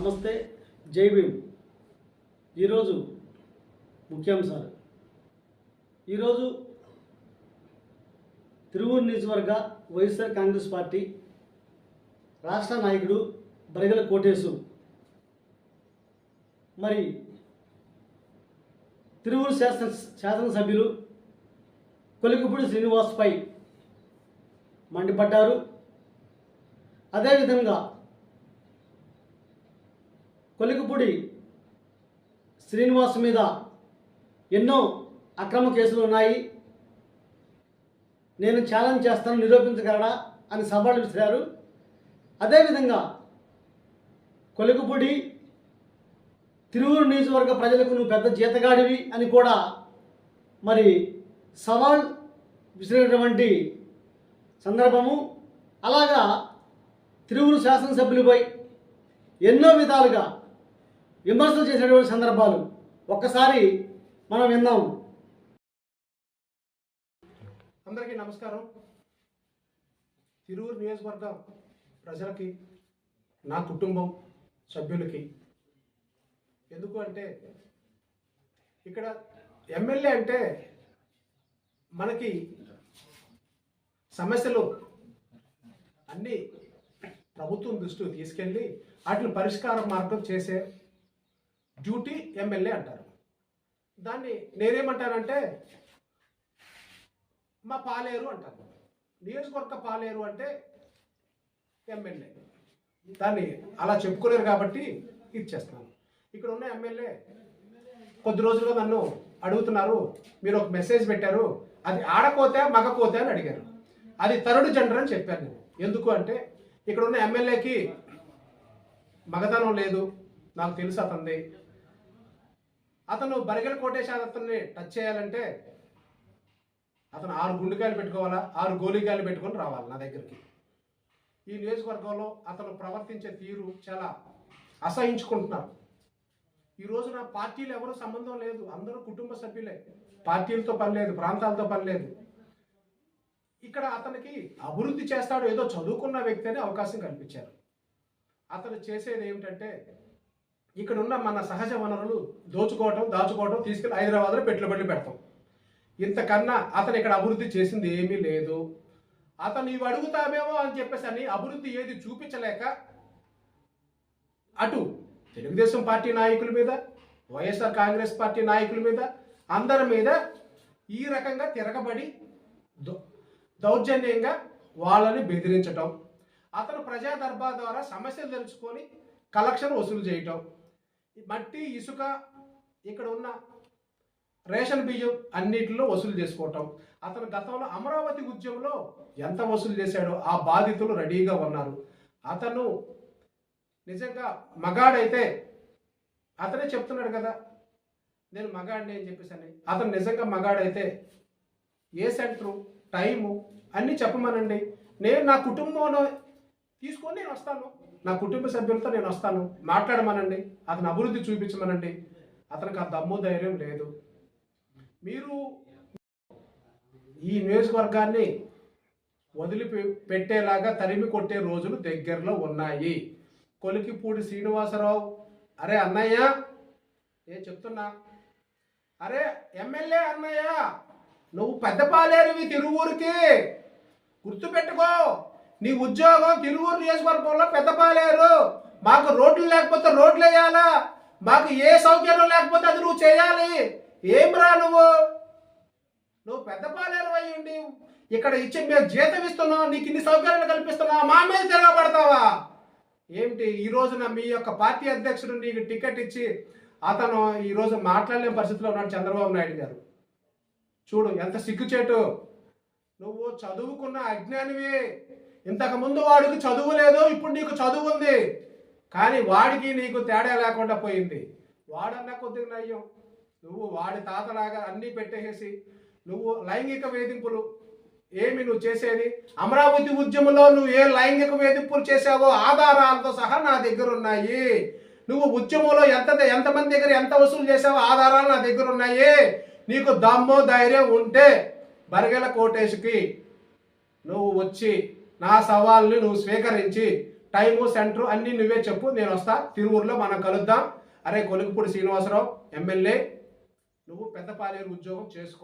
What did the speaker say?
నమస్తే, జై భీమ్. ఈరోజు ముఖ్యాంశాలు. ఈరోజు తిరువూరు నియోజకవర్గ వైఎస్ఆర్ కాంగ్రెస్ పార్టీ రాష్ట్ర నాయకుడు బరిగెల కోటేశు మరి తిరువూరు శాసనసభ్యులు కొలికిపూడి శ్రీనివాస్పై మండిపడ్డారు. అదేవిధంగా కొలికిపూడి శ్రీనివాస్ మీద ఎన్నో అక్రమ కేసులు ఉన్నాయి, నేను ఛాలెంజ్ చేస్తాను, నిరూపించగలడా అని సవాళ్ళు విసిరారు. అదేవిధంగా కొలికిపూడి తిరువూరు నియోజకవర్గ ప్రజలకు నువ్వు పెద్ద జీతగాడివి అని కూడా మరి సవాల్ విసిరినటువంటి సందర్భము. అలాగా తిరువూరు శాసనసభ్యులపై ఎన్నో విధాలుగా విమర్శలు చేసేటువంటి సందర్భాలు ఒక్కసారి మనం విందాం. అందరికీ నమస్కారం. తిరువూరు నియోజకవర్గ ప్రజలకి, నా కుటుంబం సభ్యులకి, ఎందుకు అంటే ఇక్కడ ఎమ్మెల్యే అంటే మనకి సమస్యలు అన్నీ ప్రభుత్వం దృష్టికి తీసుకెళ్ళి వాటిని పరిష్కార మార్గం చేసే డ్యూటీ ఎమ్మెల్యే అంటారు. దాన్ని నేనేమంటానంటే మా పాలేరు అంటారు. నియోజకవర్గ పాలేరు అంటే ఎమ్మెల్యే. దాన్ని అలా చెప్పుకోలేరు కాబట్టి ఇచ్చేస్తాను. ఇక్కడ ఉన్న ఎమ్మెల్యే కొద్ది రోజులుగా నన్ను అడుగుతున్నారు, మీరు ఒక మెసేజ్ పెట్టారు, అది ఆడకోతే మగకోతే అని అడిగారు. అది థర్డ్ జెండర్ అని చెప్పాను నేను. ఎందుకు అంటే ఇక్కడ ఉన్న ఎమ్మెల్యేకి మగతనం లేదు, నాకు తెలుసు అతనిది. అతను బరిగెల కోటేశ్ అతన్ని టచ్ చేయాలంటే అతను 6 గుండెకాయలు పెట్టుకోవాలా, 6 గోలికాయలు పెట్టుకొని రావాలి నా దగ్గరికి. ఈ నియోజకవర్గంలో అతను ప్రవర్తించే తీరు చాలా అసహించుకుంటున్నారు. ఈ రోజున పార్టీలు ఎవరు సంబంధం లేదు, అందరూ కుటుంబ సభ్యులే. పార్టీలతో పని లేదు, ప్రాంతాలతో పని లేదు. ఇక్కడ అతనికి అభివృద్ధి చేస్తాడు, ఏదో చదువుకున్న వ్యక్తి అని అవకాశం కల్పించారు. అతను చేసేది ఏమిటంటే ఇక్కడ ఉన్న మన సహజ వనరులు దాచుకోవటం తీసుకెళ్ళి హైదరాబాద్లో పెట్టుబడులు పెడతాం. ఇంతకన్నా అతను ఇక్కడ అభివృద్ధి చేసింది ఏమీ లేదు. అతను ఇవి అడుగుతామేమో అని చెప్పేసి అని అభివృద్ధి ఏది చూపించలేక అటు తెలుగుదేశం పార్టీ నాయకుల మీద, వైఎస్ఆర్ కాంగ్రెస్ పార్టీ నాయకుల మీద, అందరి మీద ఈ రకంగా తిరగబడి దౌర్జన్యంగా వాళ్ళని బెదిరించటం, అతను ప్రజా దర్బార్ ద్వారా సమస్యలు తెలుసుకొని కలెక్షన్ వసూలు చేయటం, మట్టి ఇసుక ఇక్కడ ఉన్న రేషన్ బియ్యం అన్నిటిలో వసూలు చేసుకోవటం. అతను గతంలో అమరావతి ఉద్యమంలో ఎంత వసూలు చేశాడో ఆ బాధితులు రెడీగా ఉన్నారు. అతను నిజంగా మగాడైతే అతనే చెప్తున్నాడు కదా, నేను మగాడిని అని చెప్పేసి అని. అతను నిజంగా మగాడైతే ఏ సెంటరు, టైము అన్నీ చెప్పమనండి. నేను నా కుటుంబంలో తీసుకొని నేను వస్తాను, నా కుటుంబ సభ్యులతో నేను వస్తాను, మాట్లాడమనండి, అతను అభివృద్ధి చూపించమనండి. అతనికి ఆ దమ్ము ధైర్యం లేదు. మీరు ఈ నియోజకవర్గాన్ని వదిలిపెట్టేలాగా తరిమి కొట్టే రోజులు దగ్గరలో ఉన్నాయి. కొలికిపూడి శ్రీనివాసరావు, అరే అన్నయ్య, నేను చెప్తున్నా, అరే ఎమ్మెల్యే అన్నయ్య, నువ్వు పెద్ద పాలేరువి తిరువూరుకి, గుర్తుపెట్టుకో. నీ ఉద్యోగం తిరువూరు నియోజకవర్గంలో పెద్ద పాలేరు. మాకు రోడ్లు లేకపోతే రోడ్లు వేయాలా, మాకు ఏ సౌకర్యం లేకపోతే అది నువ్వు చేయాలి. ఏమిరా నువ్వు పెద్ద పాలేరు అయ్యి ఉండి ఇక్కడ ఇచ్చి మేము జీతం ఇస్తున్నావు, నీకు ఇన్ని సౌకర్యాలు కల్పిస్తున్నావు, మా మీద తిరగబడతావా ఏమిటి? ఈ రోజున మీ యొక్క పార్టీ అధ్యక్షుడు నీకు టికెట్ ఇచ్చి అతను ఈరోజు మాట్లాడలేని పరిస్థితిలో ఉన్నాడు చంద్రబాబు నాయుడు గారు. చూడు ఎంత సిగ్గుచేటు. నువ్వు చదువుకున్న అజ్ఞానివి. ఇంతకుముందు వాడికి చదువు లేదు, ఇప్పుడు నీకు చదువు ఉంది, కానీ వాడికి నీకు తేడా లేకుండా పోయింది. వాడన్నా కొద్దిగా నయ్యం. నువ్వు వాడి తాతలాగా అన్నీ పెట్టేసి నువ్వు లైంగిక వేధింపులు ఏమి నువ్వు చేసేది? అమరావతి ఉద్యమంలో నువ్వు ఏ లైంగిక వేధింపులు చేసావో ఆధారాలతో సహా నా దగ్గర ఉన్నాయి. నువ్వు ఉద్యమంలో ఎంతమంది దగ్గర ఎంత వసూలు చేసావో ఆధారాలు నా దగ్గర ఉన్నాయి. నీకు దమ్ము ధైర్యం ఉంటే బరిగెల కోటేశ్కి నువ్వు వచ్చి నా సవాల్ని నువ్వు స్వీకరించి టైము సెంటర్ అన్నీ నువ్వే చెప్పు, నేను వస్తా. తిరువూరులో మనం కలుద్దాం. అరే కొలికిపూడి శ్రీనివాసరావు ఎమ్మెల్యే, నువ్వు పెద్దపాలేరు ఉద్యోగం చేసుకో.